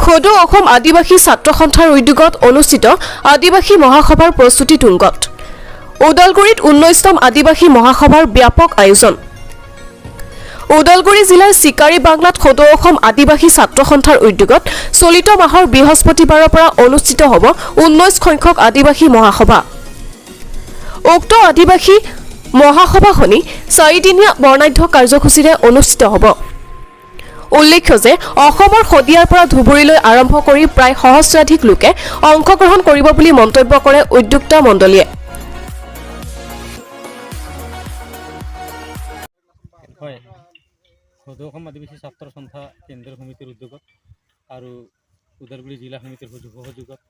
সদৌ অসম আদিবাসী ছাত্ৰ সন্থাৰ উদ্যোগত অনুষ্ঠিত আদিবাসী মহাসভাৰ প্ৰস্তুতি তুংগত ওদালগুৰিত 19তম আদিবাসী মহাসভাৰ ব্যাপক আয়োজন ওদালগুৰি জিলাৰ চিকাৰী বাংলাত সদৌ অসম আদিবাসী ছাত্ৰ সন্থাৰ উদ্যোগত চলিত মাহৰ বৃহস্পতিবাৰৰ পৰা অনুষ্ঠিত হ'ব 19 সংখ্যক আদিবাসী মহাসভা উক্ত আদিবাসী মহাসভাখনি 4 দিনীয়া বৰ্ণাঢ্য কাৰ্যসূচীৰে অনুষ্ঠিত হ'ব উল্লেখ্য যে অসমৰ খদিয়াৰ পৰা ধুবুৰীলৈ আৰম্ভ কৰি প্ৰায় সহস্ৰাধিক লোকে অংশগ্ৰহণ কৰিব বুলি মন্তব্য কৰে উদ্যোক্তা মণ্ডলীয়ে হয় সদৌ অসম আদিবাসী ছাত্ৰ সন্থা কেন্দ্ৰীয় সমিতিৰ উদ্যোগত আৰু ওদালগুৰি জিলা সমিতিৰ সহযোগত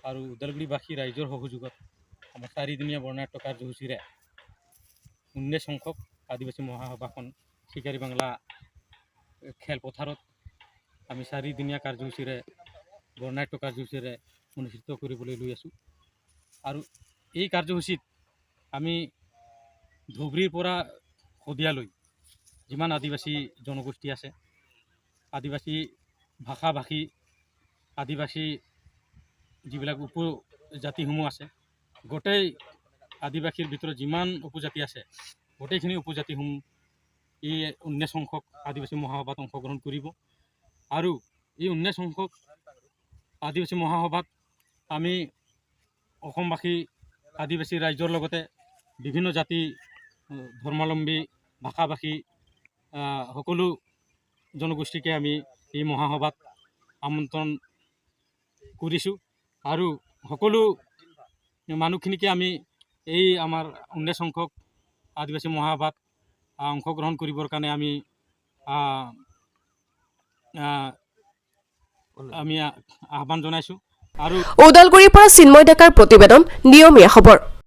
আৰু ওদালগুৰিবাসী ৰাইজৰ সহযোগত আমাৰ 4 দিনীয়া বৰ্ণাঢ্য কাৰ্যসূচীৰে 19 সংখ্যক আদিবাসী মহাসভাখন চিকাৰী বাংলা খেলপথাৰত আমি 4 দিনীয়া কাৰ্যসূচীৰে বৰ্ণাঢ্য কাৰ্যসূচীৰে অনুষ্ঠিত কৰিবলৈ লৈ আছোঁ আৰু এই কাৰ্যসূচীত আমি ধুবুৰীৰ পৰা খদিয়ালৈ যিমান আদিবাসী জনগোষ্ঠী আছে আদিবাসী ভাষা ভাষী আদিবাসী যিবিলাক উপজাতিসমূহ আছে গোটেই আদিবাসীৰ ভিতৰত যিমান উপজাতি আছে গোটেইখিনি উপজাতিসমূহ এই 19 সংখ্যক আদিবাসী মহাসভাত অংশগ্ৰহণ কৰিব আৰু এই 19 সংখ্যক আদিবাসী মহাসভাত আমি অসমবাসী আদিবাসী ৰাইজৰ লগতে বিভিন্ন জাতি ধৰ্মাৱলম্বী ভাষাভাষী সকলো জনগোষ্ঠীকে আমি এই মহাসভাত আমন্ত্ৰণ কৰিছোঁ আৰু সকলো মানুহখিনিকে আমি এই আমাৰ 19 সংখ্যক আদিবাসী মহাসভাত অংশগ্ৰহণ কৰিবৰ কাৰণে আমি আহ্বান জনাইছোঁ আৰু ওদালগুৰিৰ পৰা চিন্ময় ডেকাৰ প্ৰতিবেদন নিয়মীয়া খবৰ।